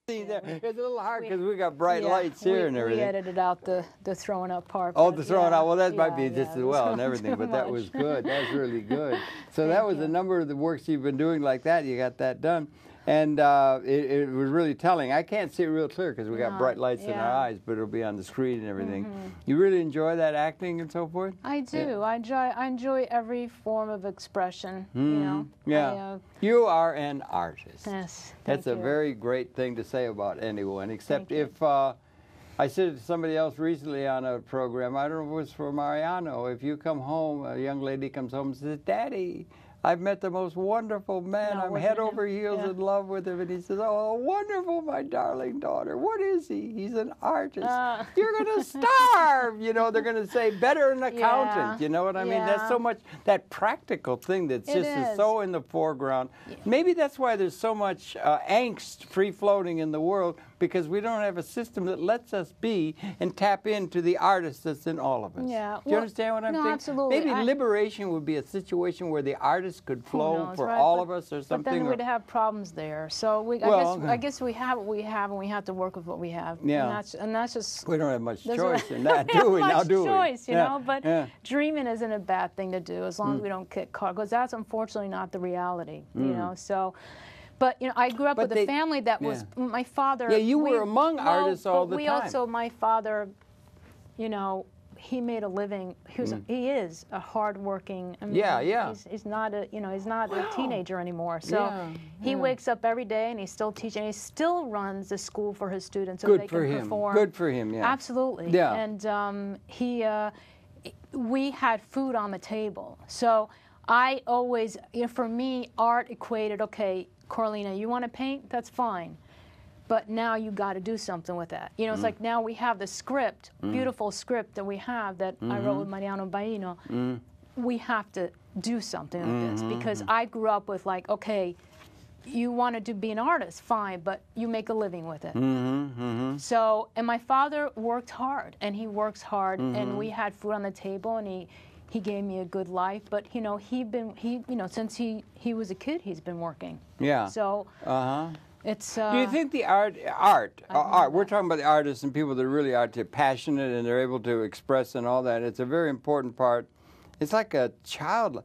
There. It's a little hard because we got bright lights here and everything. We edited out the throwing up part. Oh, the throwing out. Well, that might be just as well and everything, but that was good. That was really good. So that was a number of the works you've been doing like that. You got that done. And it was really telling. I can't see it real clear because we got bright lights in our eyes, but it'll be on the screen and everything. You really enjoy that acting and so forth? I do. Yeah. I enjoy every form of expression, you know. Yeah. You are an artist. Yes. That's a very great thing to say about anyone, except if I said to somebody else recently on a program, I don't know if it was for Mariano, if you come home, a young lady comes home and says, Daddy, I've met the most wonderful man. No, I'm wasn't head him? over heels Yeah. in love with him. And he says, oh, wonderful, my darling daughter. What is he? He's an artist. You're going to starve. You know, they're going to say, better an accountant. Yeah. You know what I mean? That's Yeah. so much, that practical thing that It just is so in the foreground. Maybe that's why there's so much angst free-floating in the world, because we don't have a system that lets us be and tap into the artist that's in all of us. Yeah. Do you understand what I'm saying? No, absolutely. Maybe liberation would be a situation where the artist could flow knows, for right? all But- of us or But something. then or- we'd have problems there. So I guess we have what we have, and we have to work with what we have. Yeah. And that's just. we don't have much There's choice a- in that, we have do we? Now, much do we? choice, you Yeah, know. But yeah. dreaming isn't a bad thing to do as long as we don't get caught, because that's unfortunately not the reality, you know. So. But you know, I grew up But with a family that was my father. Yeah, you were among artists all the we time. also, my father, you know, he made a living. He is a hardworking. I mean, Yeah. He's not a he's not a teenager anymore. So he wakes up every day and he's still teaching. He still runs the school for his students so Good they for can him. perform. Good for him. Yeah. Absolutely. Yeah. And we had food on the table. So I always, for me, art equated, okay, Coralina, you want to paint? That's fine. But now you got to do something with that. You know, it's like now we have the script, beautiful script that we have that I wrote with Mariano Baino. We have to do something with this, because I grew up with like, okay, you wanted to be an artist, fine, but you make a living with it. So, and my father worked hard, and he works hard, and we had food on the table, and he gave me a good life. But you know, since he was a kid, he's been working. Yeah. So it's. Do you think the art? We're talking about the artists and people that really are passionate and they're able to express and all that. It's a very important part. It's like a child.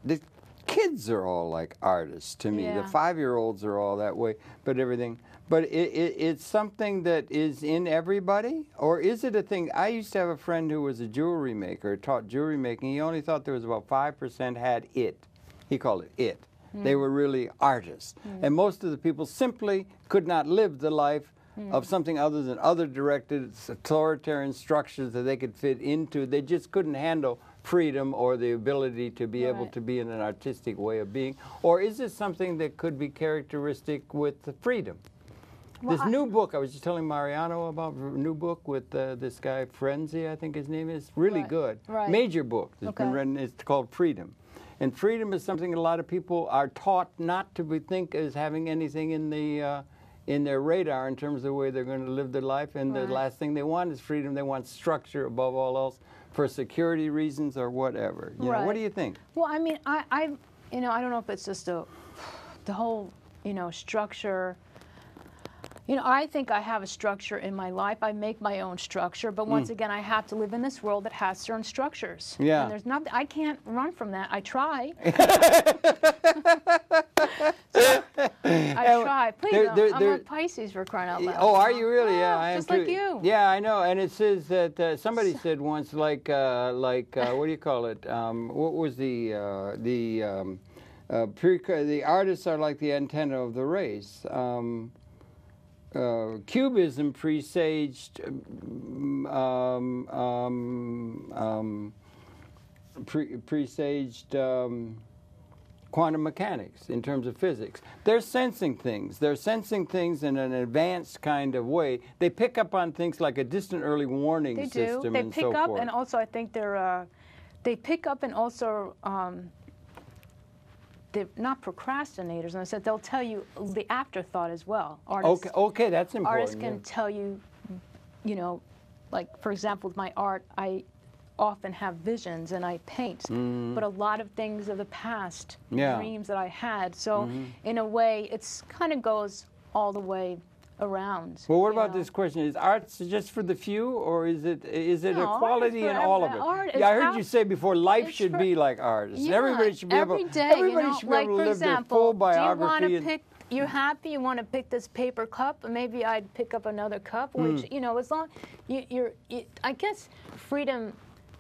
The kids are all like artists to me. Yeah. The 5-year-olds are all that way. But everything. But it's something that is in everybody, or is it a thing? I used to have a friend who was a jewelry maker, taught jewelry making. He only thought there was about 5% had it. He called it it. They were really artists. And most of the people simply could not live the life of something other than other-directed, authoritarian structures that they could fit into. They just couldn't handle freedom or the ability to be able to be in an artistic way of being. Or is this something that could be characteristic with the freedom? Well, This new book, I was just telling Mariano about a new book with this guy, Frenzy, I think his name is. Really good. Right. Major book that's been Okay. written. It's called Freedom. And freedom is something a lot of people are taught not to think as having anything in their radar in terms of the way they're going to live their life. And the last thing they want is freedom. They want structure above all else for security reasons or whatever. You know, what do you think? Well, I mean, I don't know if it's just the whole, structure. I think I have a structure in my life. I make my own structure, but once again, I have to live in this world that has certain structures. Yeah. And there's nothing. I can't run from that. I try. I try. Please, I'm a Pisces, for crying out loud. Oh, are you really? Yeah, I am just too. like you. Yeah, I know. And it says that somebody said once, what do you call it? What was the artists are like the antenna of the race. Cubism presaged quantum mechanics in terms of physics. They're sensing things. They're sensing things in an advanced kind of way. They pick up on things like a distant early warning They system do. They and pick so up, forth. and also I think they pick up and also. They're not procrastinators, and I said they'll tell you the afterthought as well. Artists, Okay, that's important. Artists can tell you, like for example, with my art, I often have visions and I paint, but a lot of things of the past, dreams that I had. So in a way, it's kind of goes all the way around. Well, what about this question? Is art just for the few, or is it No, equality in art is all of for- it? art is Yeah, I heard how- you say before life it's should for- be like artists. Yeah, Everybody should be able. every day, Everybody should be like able to for live their example, full do you biography. want to and- pick? You're happy. You want to pick this paper cup, and maybe I'd pick up another cup. Which as long I guess freedom.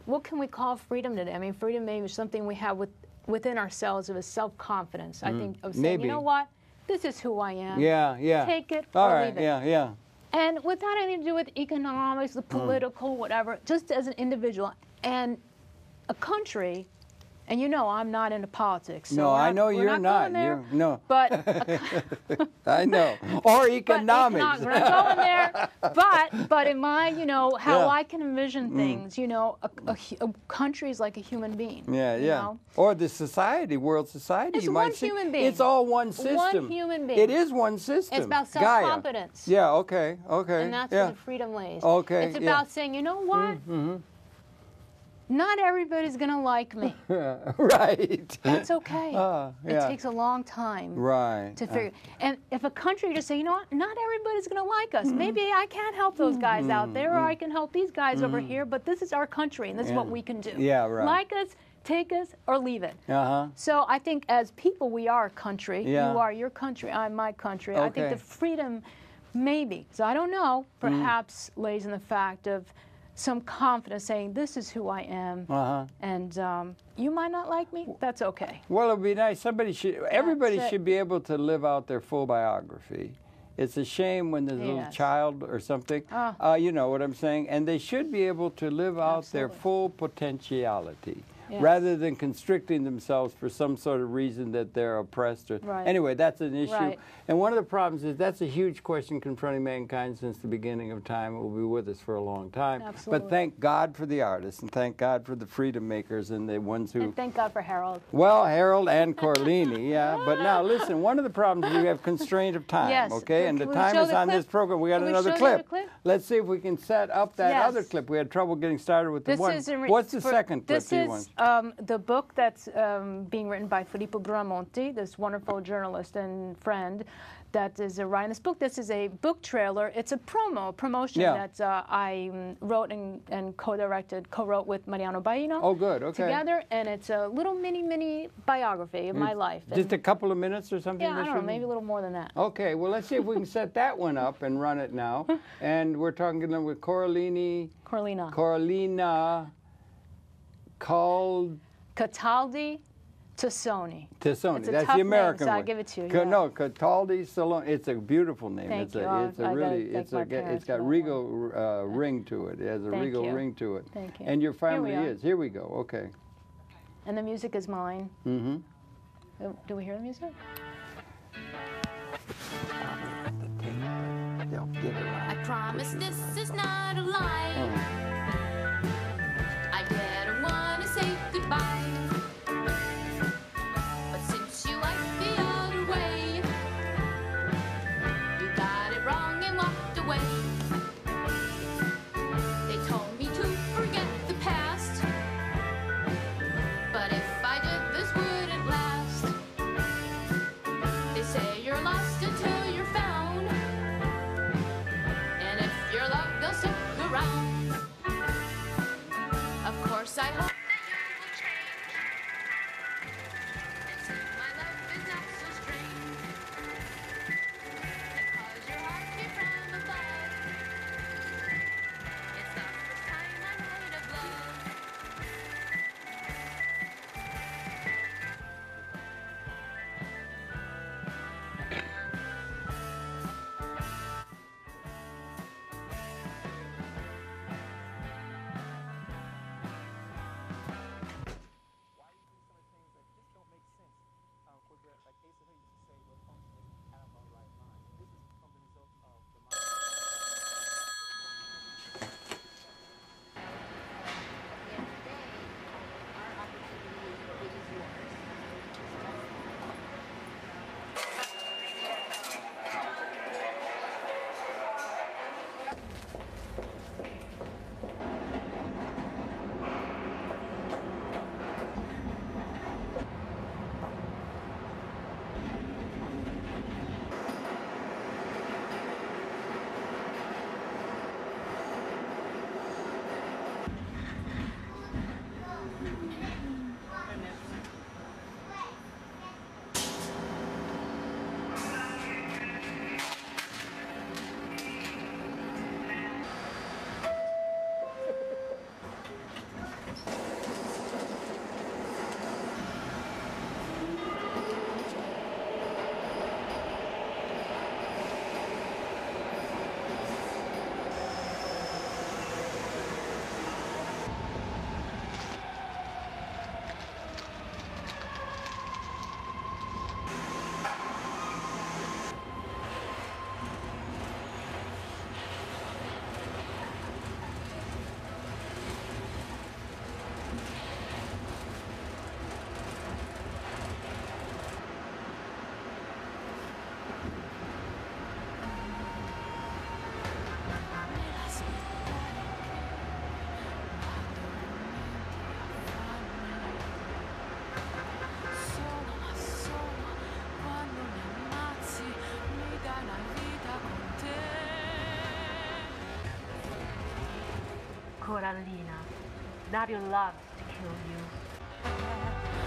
What can we call freedom today? I mean, freedom maybe is something we have within ourselves of a self-confidence. I think of saying, Maybe. you know what, this is who I am. Yeah. Take it All or right. leave it. Yeah. And without anything to do with economics, the political, whatever, just as an individual. And a country And you know I'm not into politics. So no, I know you're not. No. But I know. Or economics. We're not going there. But in my, you know, how I can envision things, you know, a country is like a human being. Yeah, you know? Or the society, world society. It's you one might see. human being. It's all one system. One human being. It is one system. It's about self-confidence. Gaia. Yeah, okay. And that's where the freedom lays. Okay. It's about saying, you know what? Not everybody's going to like me. Right. That's okay. It takes a long time to figure. And if a country just say, you know what, not everybody's going to like us. Maybe I can't help those guys out there, or I can help these guys over here, but this is our country, and this is what we can do. Yeah, right. Like us, take us, or leave it. So I think as people, we are a country. You are your country, I'm my country. I think the freedom, maybe, so I don't know, perhaps lays in the fact of some confidence saying, this is who I am, and you might not like me, that's okay. Well, it would be nice. Everybody should be able to live out their full biography. It's a shame when there's a little child or something, you know what I'm saying, and they should be able to live out their full potentiality. Rather than constricting themselves for some sort of reason that they're oppressed. Anyway, that's an issue. And one of the problems is that's a huge question confronting mankind since the beginning of time. It will be with us for a long time. Absolutely. But thank God for the artists, and thank God for the freedom makers and the ones who... And thank God for Harold. Well, Harold and Coralina, But now, listen, one of the problems is we have constraint of time, okay? And the time is on this program. We got another clip. Let's see if we can set up that other clip. We had trouble getting started with the one. What's the second clip you want? The book that's being written by Filippo Bramonti, this wonderful journalist and friend that is writing this book. This is a book trailer. It's a promotion that I wrote and co-wrote with Mariano Baino. Oh, good, okay. Together, and it's a little mini biography of my life. Just a couple of minutes or something? Yeah, I don't know, maybe a little more than that. Okay, well, let's see if we can set that one up and run it now. And we're talking with Coralina Cataldi Tassoni. Tassoni. That's the American name, so one. I'll give it to you. No, Cataldi Tassoni. It's a beautiful name. Thank you. It's got regal ring to it. It has a regal ring to it. Thank you. And your family is. Here we go. Okay. And the music is mine. Do we hear the music? I promise this is not a lie. I better wanna say goodbye. But since you like the other way, you got it wrong and walked away. They told me to forget the past, but if I did, this wouldn't last. They say you're lost until you're found, and if you're loved, they'll stick around. Coralina. Dario loves to kill you.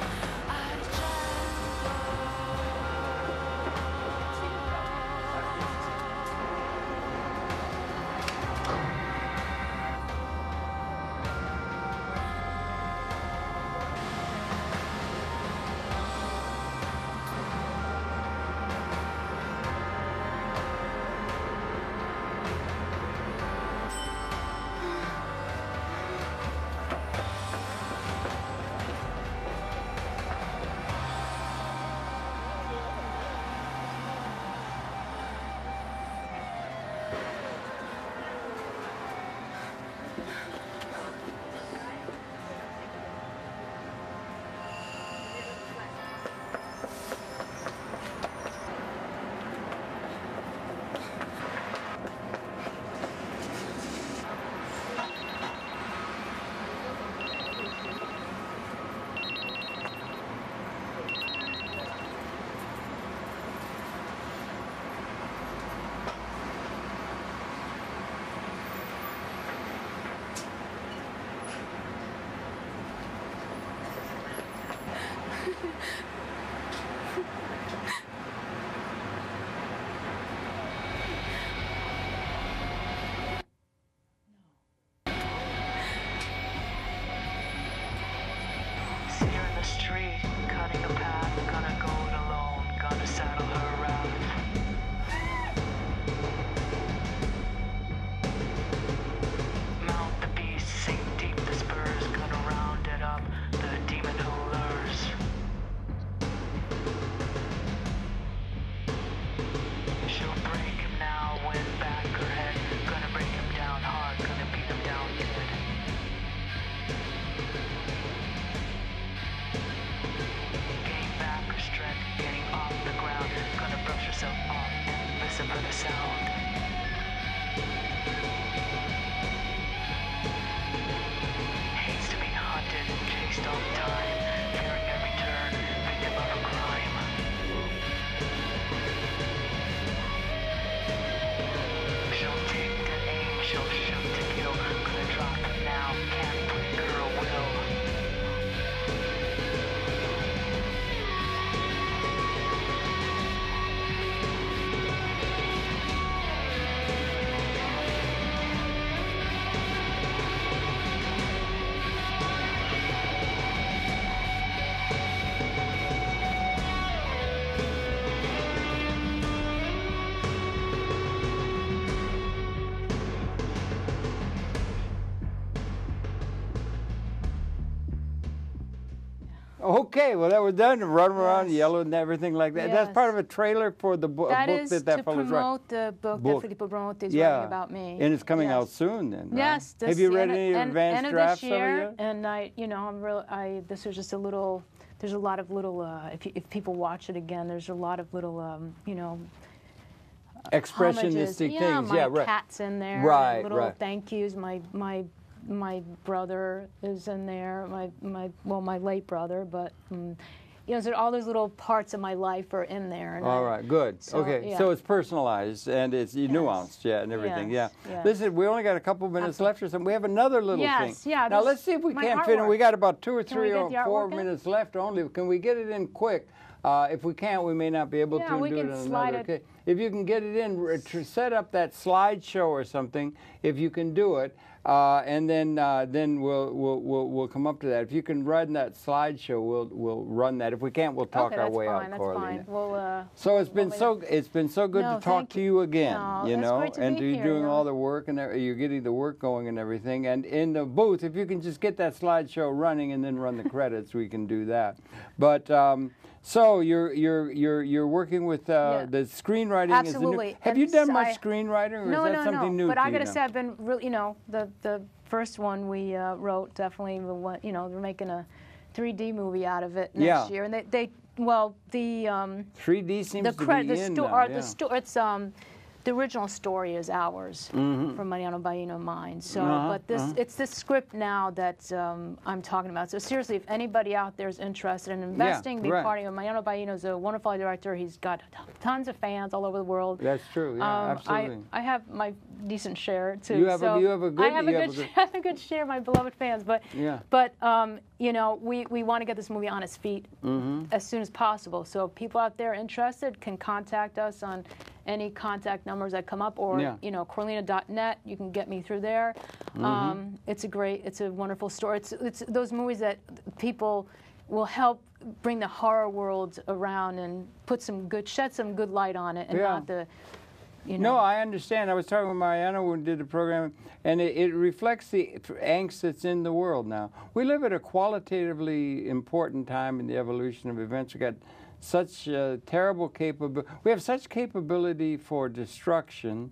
See her in the street, cutting a path, gonna go it alone, gonna saddle her wrath. Mount the beast, sink deep the spurs, gonna round it up, the demon who lures. She'll break him now, win back her head, gonna break him down hard, gonna beat him down good. Gain back her strength, getting off the ground, gonna brush herself off and listen for the sound. Hates to be hunted, chased all the time, fearing every turn, victim of a crime. She'll take to aim, she'll shoot to kill, gonna drop him now, can't break her will. Okay, well, that was done. Run around, Yes. yellow and everything like that. That's Yes. part of a trailer for the book That is that to fellow's promote the book that Filippo Bronte is writing about me. And it's coming Yes. out soon then, right? Yes. Have you read end- any end- advanced end of drafts this year, of it yet? and this was just a little. There's a lot of little. If people watch it again, there's a lot of little. Expressionistic homages. things. My Yeah, right. cat's in there. Right, Little right. thank yous. My brother is in there. My late brother, but. So all those little parts of my life are in there. And All right, good. So, okay, yeah. so it's personalized and it's nuanced, yeah, and everything, Yes, yeah. yes. Listen, we only got a couple minutes left or something. We have another little thing. Yes, yeah, Now this- let's see if we my can't fit in. artwork. We got about 2 or Can we 3 or get the 4 artwork in? minutes left only. Can we get it in quick? If we can't, we may not be able Yeah, to we do can it on slide another. it. Okay. If you can get it in, set up that slideshow or something. If you can do it, and then we'll come up to that. If you can run that slideshow, we'll run that. If we can't, we'll talk Okay, our that's way fine, out, that's Coralina. fine. We'll, So it's been so good No, to talk thank to you. you again, No, you it's know, great to and be you're here, doing yeah. all the work and you're getting the work going and everything. And in the booth, if you can just get that slideshow running and then run the credits, we can do that. But so you're working with the screenwriting. Absolutely. Is the new, have And you done so much screenwriting, or no, is that something new But to I you gotta now? say, I've been really, the first one we wrote definitely. They're making a 3D movie out of it next year, and the 3D seems the to be credit, in the now, yeah. it's the original story is ours from Mariano Baino mine. So, but it's this script now that I'm talking about. So seriously, if anybody out there is interested in investing, be part of it. Mariano Baino is a wonderful director. He's got tons of fans all over the world. That's true. Yeah, absolutely. I have my decent share too. You have a good. I have a good share, my beloved fans. But you know, we want to get this movie on its feet as soon as possible. So if people out there interested can contact us on any contact numbers that come up, or you know, Coralina.net. You can get me through there. It's a wonderful story. It's those movies that people will help bring the horror world around and shed some good light on it, and not the. You know. No, I understand. I was talking with Mariano when we did the program, and it reflects the angst that's in the world now. We live at a qualitatively important time in the evolution of events. We got such terrible capability. We have such capability for destruction,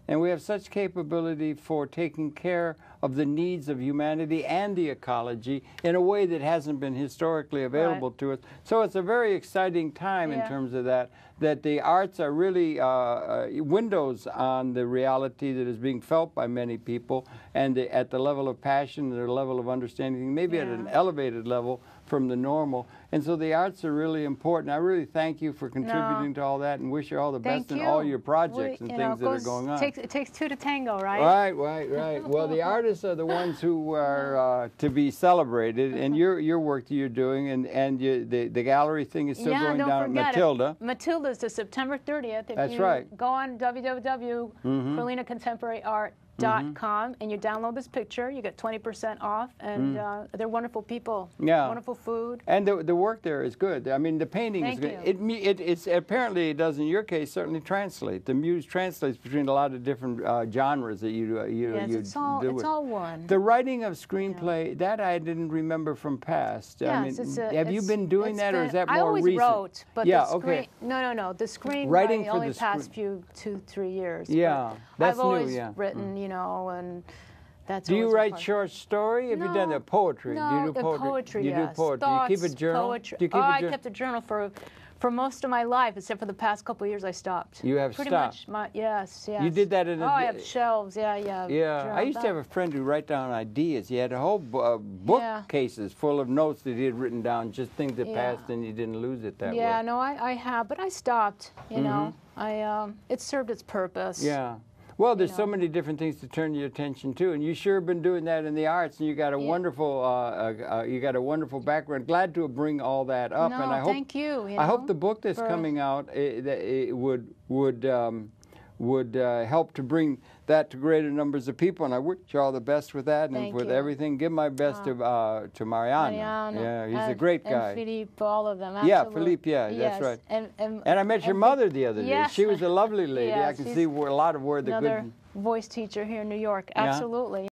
and we have such capability for taking care of the needs of humanity and the ecology in a way that hasn't been historically available to us. So it's a very exciting time in terms of that the arts are really windows on the reality that is being felt by many people, and at the level of passion, the level of understanding, maybe at an elevated level from the normal. And so the arts are really important. I really thank you for contributing to all that, and wish you all the best in all your projects and things that are going on. It takes two to tango, right? Right. Well, the artists are the ones who are to be celebrated, and your work that you're doing, and the gallery thing is still going down at Matilda. Matilda's to September 30th. If That's you right. Go on www.CoralinaContemporaryArt.com and you download this picture, you get 20% off, and they're wonderful people. Wonderful food. And the work there is good. I mean, the painting is good. It's apparently it does in your case certainly translate. The muse translates between a lot of different genres that you it's all one. The writing of screenplay that I didn't remember from past. Yes, I mean, have you been doing that, or is that more recent? I always wrote, but the screen, no. The screenwriting Writing for only the past 2-3 years. Yeah, that's I've always new. written, you know, and that's. Do you write short story? Have you done that? Poetry? No, do you do poetry. You do poetry. Thoughts, you keep a journal? Poetry. Do you keep I kept a journal for most of my life, except for the past couple of years. I stopped. You have pretty stopped. Much. Yes. You did that in. I have shelves. Yeah. Yeah. I used to have a friend who write down ideas. He had a whole bookcases full of notes that he had written down, just things that passed, and you didn't lose it that way. Yeah. No, I have, but I stopped. You know, it served its purpose. Yeah. Well, there's so many different things to turn your attention to, and you sure have been doing that in the arts, and you got a wonderful, background. Glad to bring all that up, and I hope. Thank you. I hope the book that's coming out it would help to bring that to greater numbers of people, and I wish you all the best with that and with everything. Give my best to Mariano. Yeah, he's a great guy. And Philippe, all of them. Absolutely. Yeah, Philippe. Yeah, that's right. And I met your mother the other day. Yes. She was a lovely lady. I can see a lot of where the another voice teacher here in New York. Absolutely.